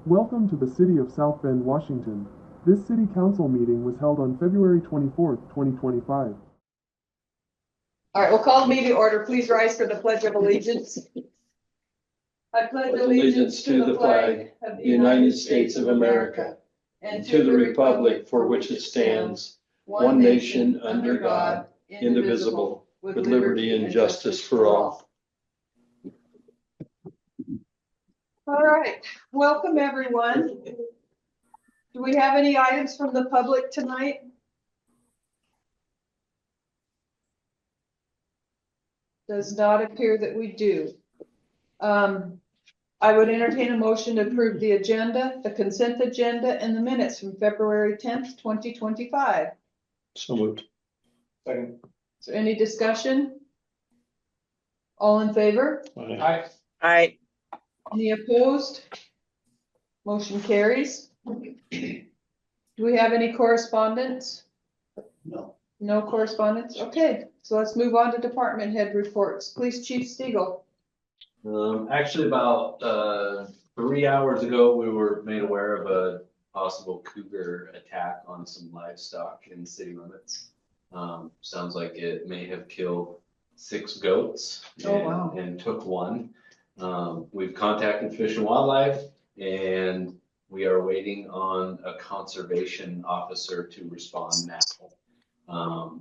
Welcome to the City of South Bend, Washington. This City Council meeting was held on February 24th, 2025. All right, we'll call the meeting to order. Please rise for the Pledge of Allegiance. I pledge allegiance to the flag of the United States of America and to the republic for which it stands, one nation under God, indivisible, with liberty and justice for all. All right, welcome everyone. Do we have any items from the public tonight? Does not appear that we do. I would entertain a motion to approve the agenda, the consent agenda, and the minutes from February 10th, 2025. So moved. Second. Is there any discussion? All in favor? Aye. Aye. Any opposed? Motion carries. Do we have any correspondence? No. No correspondence? Okay, so let's move on to department head reports. Police Chief Stegall. Actually, about 3 hours ago, we were made aware of a possible cougar attack on some livestock in city limits. Sounds like it may have killed 6 goats and took one. We've contacted Fish and Wildlife, and we are waiting on a conservation officer to respond now.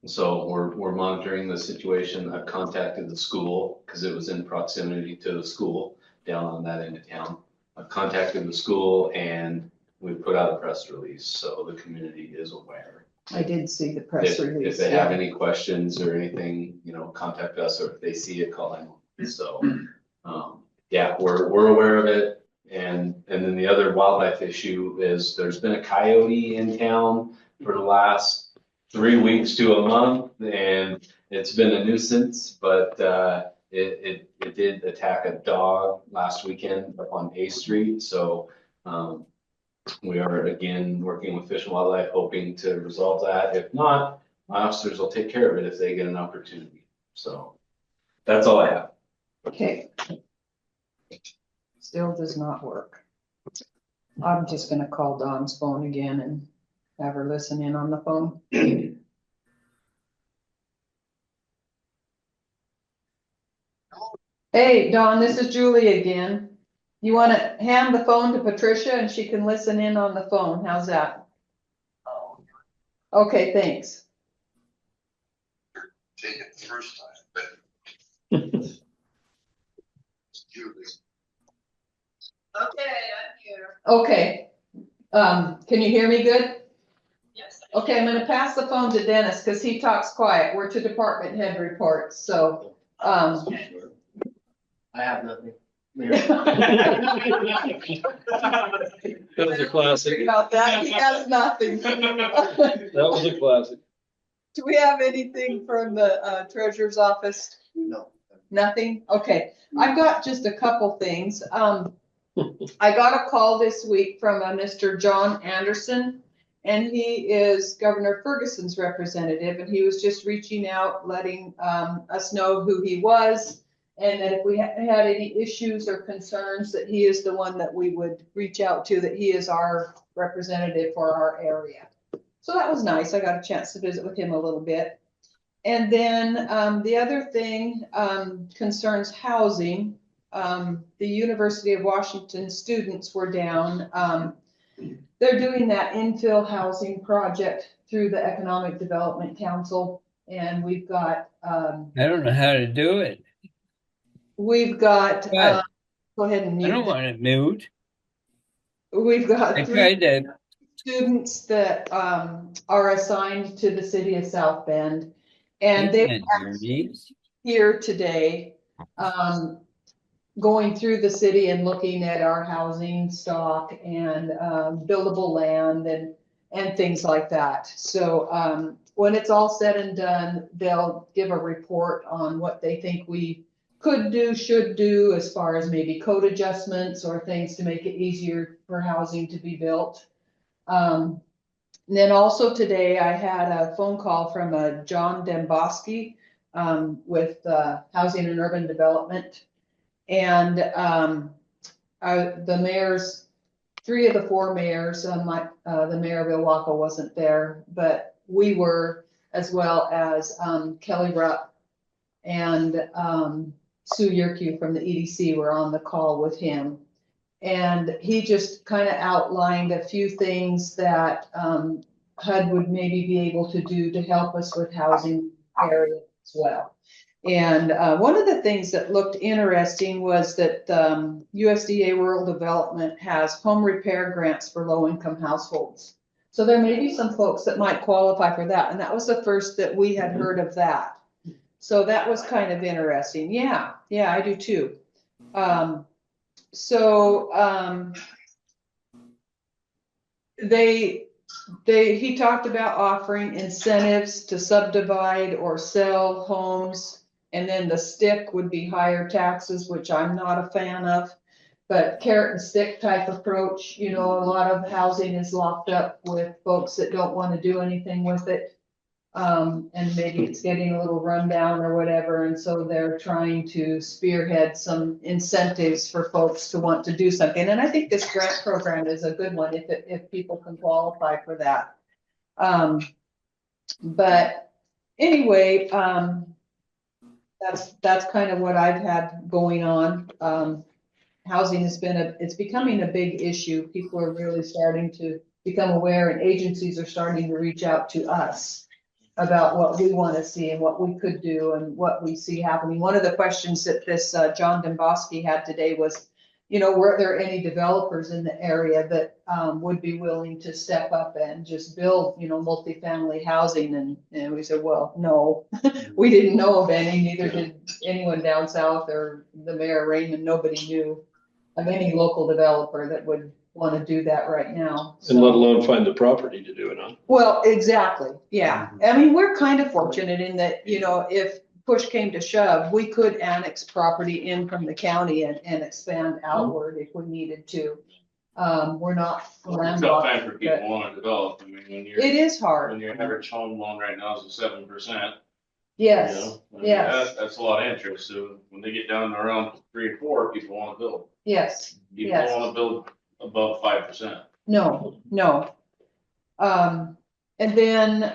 So we're monitoring the situation. I've contacted the school because it was in proximity to the school down on that end of town. I've contacted the school and we put out a press release, so the community is aware. I did see the press release. If they have any questions or anything, contact us, or if they see it, call in. So, yeah, we're aware of it. And then the other wildlife issue is there's been a coyote in town for the last 3 weeks to a month, and it's been a nuisance, but it did attack a dog last weekend up on A Street. So we are again working with Fish and Wildlife, hoping to resolve that. If not, my officers will take care of it if they get an opportunity. So that's all I have. Okay. Still does not work. I'm just gonna call Dawn's phone again and have her listen in on the phone. Hey, Dawn, this is Julie again. You want to hand the phone to Patricia and she can listen in on the phone. How's that? Okay, thanks. Take it the first time, but Julie. Okay, I'm here. Okay. Can you hear me good? Yes. Okay, I'm gonna pass the phone to Dennis because he talks quiet. We're to department head reports, so, I have nothing. That was a classic. About that, he has nothing. That was a classic. Do we have anything from the treasurer's office? No. Nothing? Okay, I've got just a couple things. I got a call this week from a Mr. John Anderson, and he is Governor Ferguson's representative, and he was just reaching out, letting us know who he was, and that if we had any issues or concerns, that he is the one that we would reach out to, that he is our representative for our area. So that was nice. I got a chance to visit with him a little bit. And then the other thing concerns housing. The University of Washington students were down. They're doing that infill housing project through the Economic Development Council. And we've got I don't know how to do it. We've got, What? go ahead and I mute. don't want to mute. We've got I 3 tried to. students that are assigned to the city of South Bend. And They they can't hear me. here today, going through the city and looking at our housing stock and buildable land and things like that. So when it's all said and done, they'll give a report on what they think we could do, should do, as far as maybe code adjustments or things to make it easier for housing to be built. And then also today I had a phone call from a John Demboski with Housing and Urban Development. And the mayors, 3 of the 4 mayors, the mayor of Ilwaco wasn't there, but we were, as well as, Kelly Rupp and, Sue Yerkew from the EDC were on the call with him. And he just kind of outlined a few things that, HUD would maybe be able to do to help us with housing area as well. And one of the things that looked interesting was that USDA Rural Development has home repair grants for low-income households. So there may be some folks that might qualify for that, and that was the first that we had heard of that. So that was kind of interesting. Yeah, I do too. He talked about offering incentives to subdivide or sell homes. And then the stick would be higher taxes, which I'm not a fan of. But carrot and stick type approach, a lot of housing is locked up with folks that don't want to do anything with it. And maybe it's getting a little rundown or whatever. And so they're trying to spearhead some incentives for folks to want to do something. And I think this grant program is a good one if people can qualify for that. But anyway, that's kind of what I've had going on. Housing has been it's becoming a big issue. People are really starting to become aware, and agencies are starting to reach out to us about what we want to see and what we could do and what we see happening. One of the questions that this John Demboski had today was, were there any developers in the area that would be willing to step up and just build, multifamily housing? And we said, well, no, we didn't know of any, neither did anyone down south or the mayor Raymond. Nobody knew of any local developer that would want to do that right now. And let alone find the property to do it on. Well, exactly. Yeah. I mean, we're kind of fortunate in that, if push came to shove, we could annex property in from the county and expand outward if we needed to. We're not It's a tough landlocked. time for people wanting to develop. I mean, when It is hard. when your average home loan right now is 7%. Yes, yes, That's a lot of interest. So when they get down to around 3 or 4, people want to build. yes. People Yes. want to build above 5%. No. And then,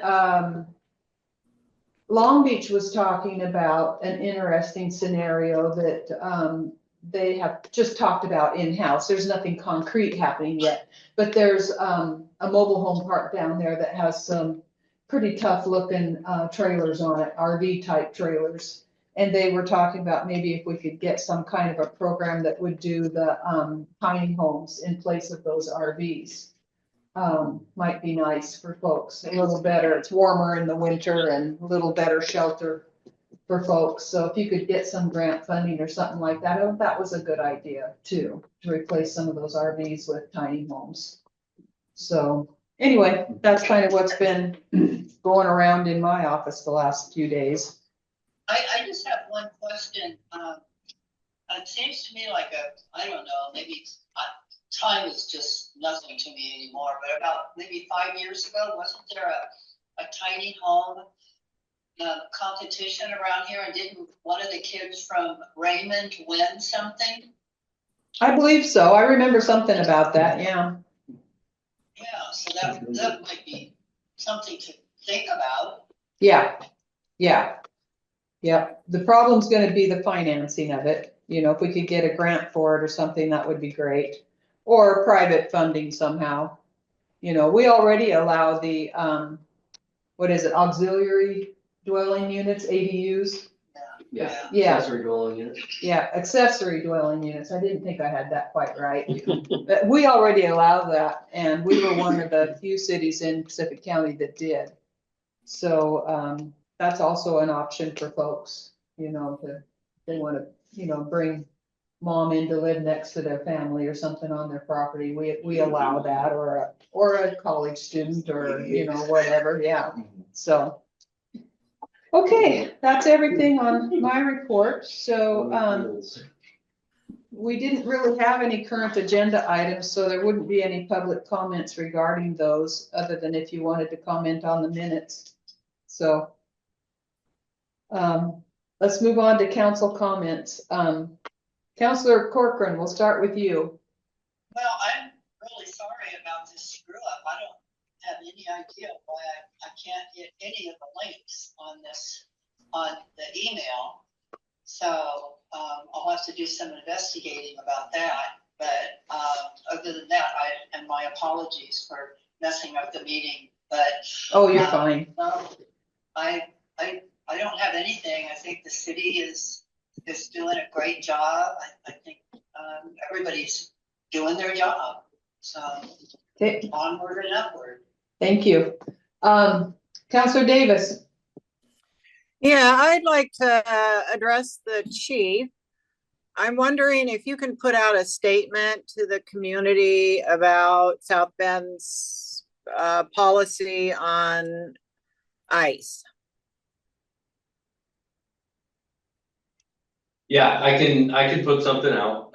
Long Beach was talking about an interesting scenario that, they have just talked about in-house. There's nothing concrete happening yet, but there's, a mobile home park down there that has some pretty tough looking, trailers on it, RV type trailers. And they were talking about maybe if we could get some kind of a program that would do the, tiny homes in place of those RVs. Might be nice for folks, a little better. It's warmer in the winter and a little better shelter for folks. So if you could get some grant funding or something like that, that was a good idea too, to replace some of those RVs with tiny homes. So anyway, that's kind of what's been going around in my office the last few days. I just have one question. It seems to me like I don't know, maybe time is just nothing to me anymore, but about maybe 5 years ago, wasn't there a tiny home competition around here, and didn't one of the kids from Raymond win something? I believe so. I remember something about that, yeah. Yeah, so that might be something to think about. Yeah. The problem's gonna be the financing of it. If we could get a grant for it or something, that would be great. Or private funding somehow. We already allow the, auxiliary dwelling units, ADUs? Yeah. Accessory dwelling unit. Yeah, accessory dwelling units. I didn't think I had that quite right. But we already allow that, and we were one of the few cities in Pacific County that did. So, that's also an option for folks, they want to, bring mom in to live next to their family or something on their property. We allow that, or a college student, or, whatever, yeah. So, okay, that's everything on my report. So, we didn't really have any current agenda items, so there wouldn't be any public comments regarding those, other than if you wanted to comment on the minutes. So, let's move on to council comments. Counselor Corcoran, we'll start with you. Well, I'm really sorry about this screw up. I don't have any idea why I can't get any of the links on the email. So I'll have to do some investigating about that. But other than that, and my apologies for messing up the meeting. But Oh, you're fine. no, I don't have anything. I think the city is doing a great job. I think everybody's doing their job. So Okay, onward and upward. thank you. Counselor Davis. Yeah, I'd like to address the chief. I'm wondering if you can put out a statement to the community about South Bend's policy on ICE. Yeah, I can put something out.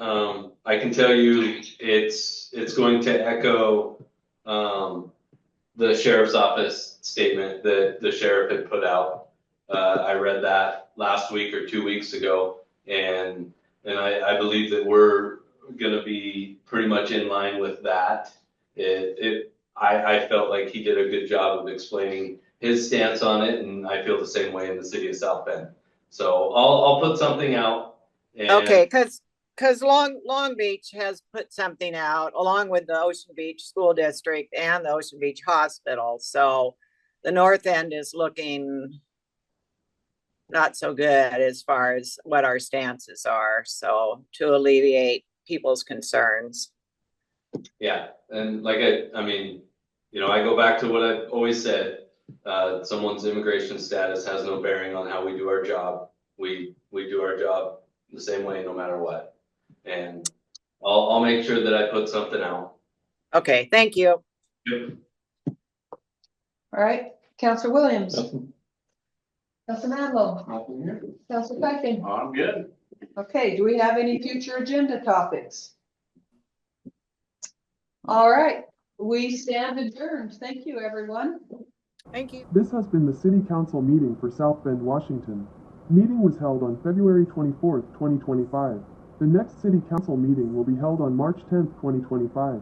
I can tell you it's going to echo the sheriff's office statement that the sheriff had put out. I read that last week or 2 weeks ago, and I believe that we're gonna be pretty much in line with that. I felt like he did a good job of explaining his stance on it, and I feel the same way in the city of South Bend. So I'll put something out. And Okay, because Long Beach has put something out along with the Ocean Beach School District and the Ocean Beach Hospital. So the north end is looking not so good as far as what our stances are. So to alleviate people's concerns. yeah, and like I mean, I go back to what I've always said. Someone's immigration status has no bearing on how we do our job. We do our job the same way no matter what. And I'll make sure that I put something out. Okay, thank you. Yep. All right, Counselor Williams. Counselor Manlow. Counselor Pipkin. I'm good. Okay, do we have any future agenda topics? All right, we stand adjourned. Thank you, everyone. Thank you. This has been the City Council meeting for South Bend, Washington. Meeting was held on February 24th, 2025. The next City Council meeting will be held on March 10th, 2025.